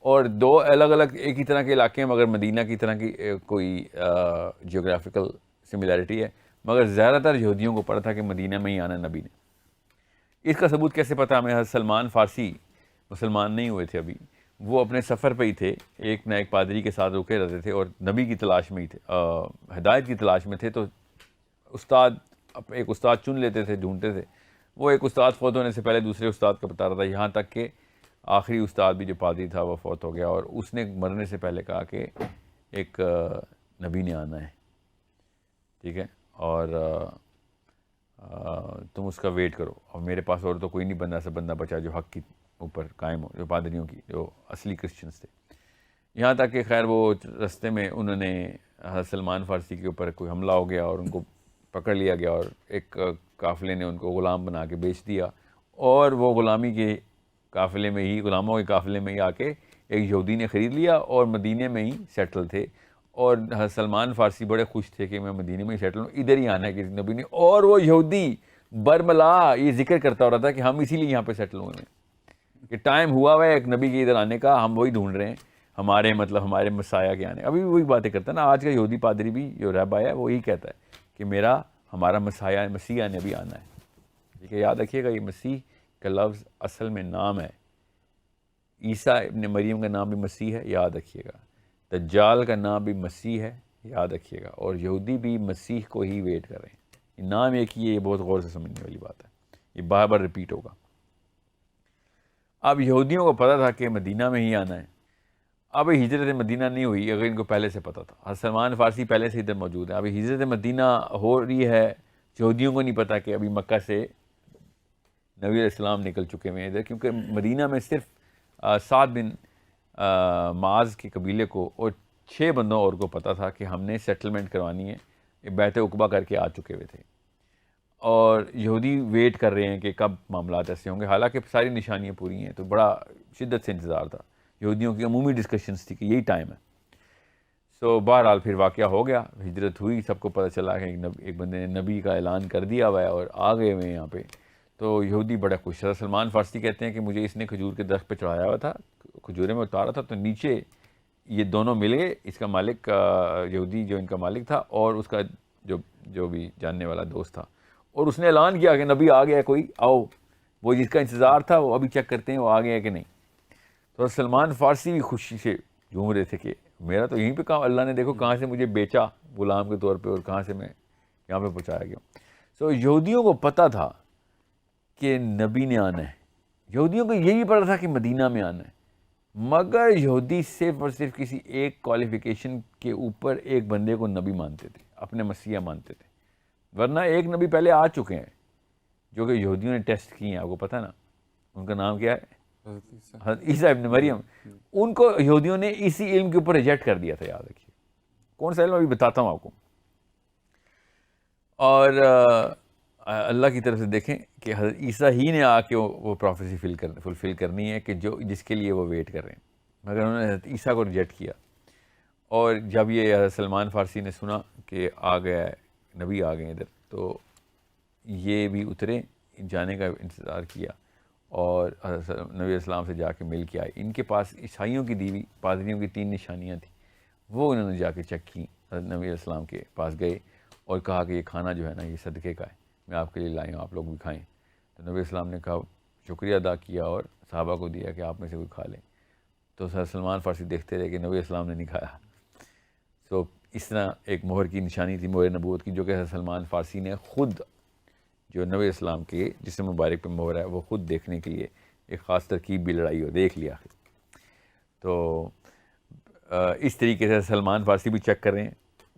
اور دو الگ الگ ایک ہی طرح کے علاقے ہیں مگر مدینہ کی طرح کی کوئی جیوگرافیکل سملیرٹی ہے، مگر زیادہ تر یہودیوں کو پڑا تھا کہ مدینہ میں ہی آنا نبی نے۔ اس کا ثبوت کیسے پتہ ہمیں؟ حضرت سلمان فارسی مسلمان نہیں ہوئے تھے ابھی، وہ اپنے سفر پہ ہی تھے، ایک نہ ایک پادری کے ساتھ رکے رہتے تھے اور نبی کی تلاش میں ہی تھے، ہدایت کی تلاش میں تھے، تو ایک استاد چن لیتے تھے، ڈھونڈتے تھے، وہ ایک استاد فوت ہونے سے پہلے دوسرے استاد کا بتا رہا تھا، یہاں تک کہ آخری استاد بھی جو پادری تھا وہ فوت ہو گیا، اور اس نے مرنے سے پہلے کہا کہ ایک نبی نے آنا ہے، ٹھیک ہے، اور تم اس کا ویٹ کرو، اور میرے پاس اور تو کوئی نہیں بندہ ایسا بندہ بچا جو حق کی اوپر قائم ہو، جو پادریوں کی جو اصلی کرسچنس تھے۔ یہاں تک کہ خیر وہ رستے میں انہوں نے حضرت سلمان فارسی کے اوپر کوئی حملہ ہو گیا اور ان کو پکڑ لیا گیا، اور ایک قافلے نے ان کو غلام بنا کے بیچ دیا، اور وہ غلامی کے قافلے میں ہی، غلاموں کے قافلے میں ہی آ کے ایک یہودی نے خرید لیا اور مدینے میں ہی سیٹل تھے، اور حضرت سلمان فارسی بڑے خوش تھے کہ میں مدینے میں ہی سیٹل ہوں، ادھر ہی آنا ہے کسی نبی نے، اور وہ یہودی برملا یہ ذکر کرتا ہو رہا تھا کہ ہم اسی لیے یہاں پہ سیٹل ہوئے ہیں، کہ ٹائم ہوا ہوا ہے ایک نبی کے ادھر آنے کا، ہم وہی ڈھونڈ رہے ہیں، ہمارے مسایہ کے آنے۔ ابھی بھی وہی باتیں کرتا ہے نا، آج کا یہودی پادری بھی جو رہبا ہے وہ یہی کہتا ہے کہ ہمارا مسایہ مسیح نے بھی آنا ہے، ٹھیک ہے، یاد رکھیے گا یہ مسیح کا لفظ اصل میں نام ہے، عیسیٰ ابن مریم کا نام بھی مسیح ہے، یاد رکھیے گا، دجال کا نام بھی مسیح ہے، یاد رکھیے گا، اور یہودی بھی مسیح کو ہی ویٹ کر رہے ہیں، یہ نام ایک ہی ہے، یہ بہت غور سے سمجھنے والی بات ہے، یہ بار بار ریپیٹ ہوگا۔ اب یہودیوں کو پتہ تھا کہ مدینہ میں ہی آنا ہے، اب ہجرت مدینہ نہیں ہوئی اگر ان کو پہلے سے پتہ تھا، حضرت سلمان فارسی پہلے سے ادھر موجود ہے، ابھی ہجرت مدینہ ہو رہی ہے، یہودیوں کو نہیں پتہ کہ ابھی مکہ سے نبی علیہ السلام نکل چکے ہوئے ہیں ادھر، کیونکہ مدینہ میں صرف 7 بن معاذ کے قبیلے کو اور 6 بندوں اور کو پتہ تھا کہ ہم نے سیٹلمنٹ کروانی ہے، بیعت عقبہ کر کے آ چکے ہوئے تھے، اور یہودی ویٹ کر رہے ہیں کہ کب معاملات ایسے ہوں گے، حالانکہ ساری نشانیاں پوری ہیں، تو بڑا شدت سے انتظار تھا، یہودیوں کی عمومی ڈسکشنز تھی کہ یہی ٹائم ہے۔ سو بہرحال پھر واقعہ ہو گیا، ہجرت ہوئی، سب کو پتہ چلا کہ ایک بندے نے نبی کا اعلان کر دیا ہوا ہے اور آ گئے ہوئے ہیں یہاں پہ، تو یہودی بڑا خوش تھا۔ سلمان فارسی کہتے ہیں کہ مجھے اس نے کھجور کے درخت پہ چڑھایا ہوا تھا، کھجورے میں اتارا تھا، تو نیچے یہ دونوں مل گئے، اس کا مالک یہودی جو ان کا مالک تھا اور اس کا جو بھی جاننے والا دوست تھا، اور اس نے اعلان کیا کہ نبی آ گیا، کوئی آؤ، وہ جس کا انتظار تھا وہ ابھی چیک کرتے ہیں وہ آ گیا کہ نہیں۔ تو سلمان فارسی بھی خوشی سے جھوم رہے تھے کہ میرا تو یہیں پہ کہا، اللہ نے دیکھو کہاں سے مجھے بیچا غلام کے طور پہ اور کہاں سے میں یہاں پہ پہنچایا گیا۔ سو یہودیوں کو پتہ تھا کہ نبی نے آنا ہے، یہودیوں کو یہ بھی پتہ تھا کہ مدینہ میں آنا ہے، مگر یہودی صرف اور صرف کسی ایک کوالیفیکیشن کے اوپر ایک بندے کو نبی مانتے تھے، اپنے مسیح مانتے تھے، ورنہ ایک نبی پہلے آ چکے ہیں جو کہ یہودیوں نے ٹیسٹ کیے ہیں، آپ کو پتہ نا ان کا نام کیا ہے؟ حضرت عیسیٰ ابن مریم۔ ان کو یہودیوں نے اسی علم کے اوپر ریجیکٹ کر دیا تھا، یاد رکھیے کون سا علم ابھی بتاتا ہوں آپ کو۔ اور اللہ کی طرف سے دیکھیں کہ حضرت عیسیٰ ہی نے آ کے وہ پروفیسی فلفل کرنی ہے کہ جس کے لیے وہ ویٹ کر رہے ہیں، مگر انہوں نے حضرت عیسیٰ کو ریجیکٹ کیا، اور جب یہ حضرت سلمان فارسی نے سنا کہ آ گیا ہے نبی، آ گئے ادھر، تو یہ بھی اترے، جانے کا انتظار کیا، اور نبی علیہ السلام سے جا کے مل کے آئے۔ ان کے پاس عیسائیوں کی دیوی پادریوں کی 3 نشانیاں تھیں، وہ انہوں نے جا کے چیک کی، حضرت نبی علیہ السلام کے پاس گئے اور کہا کہ یہ کھانا جو ہے نا یہ صدقے کا ہے، میں آپ کے لیے لائی ہوں، آپ لوگ بھی کھائیں۔ تو نبی علیہ السلام نے کہا، شکریہ ادا کیا اور صحابہ کو دیا کہ آپ میں سے کوئی کھا لیں، تو حضرت سلمان فارسی دیکھتے رہے کہ نبی علیہ السلام نے نہیں کھایا۔ تو اس طرح ایک مہر کی نشانی تھی، مہر نبوت کی، جو کہ حضرت سلمان فارسی نے خود، جو نبی علیہ السلام کے جسم مبارک پہ مہر ہے، وہ خود دیکھنے کے لیے ایک خاص ترکیب بھی لڑائی اور دیکھ لیا۔ تو اس طریقے سے سلمان فارسی بھی چیک کر رہے ہیں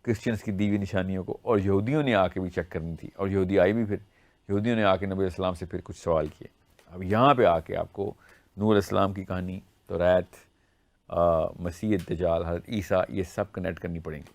کرسچنس کی دیوی نشانیوں کو، اور یہودیوں نے آ کے بھی چیک کرنی تھی، اور یہودی آئی بھی، پھر یہودیوں نے آ کے نبی علیہ السلام سے پھر کچھ سوال کیے۔ اب یہاں پہ آ کے آپ کو نور علیہ السلام کی کہانی، توریت، مسیح دجال، حضرت عیسیٰ، یہ سب کنیکٹ کرنی پڑیں گی۔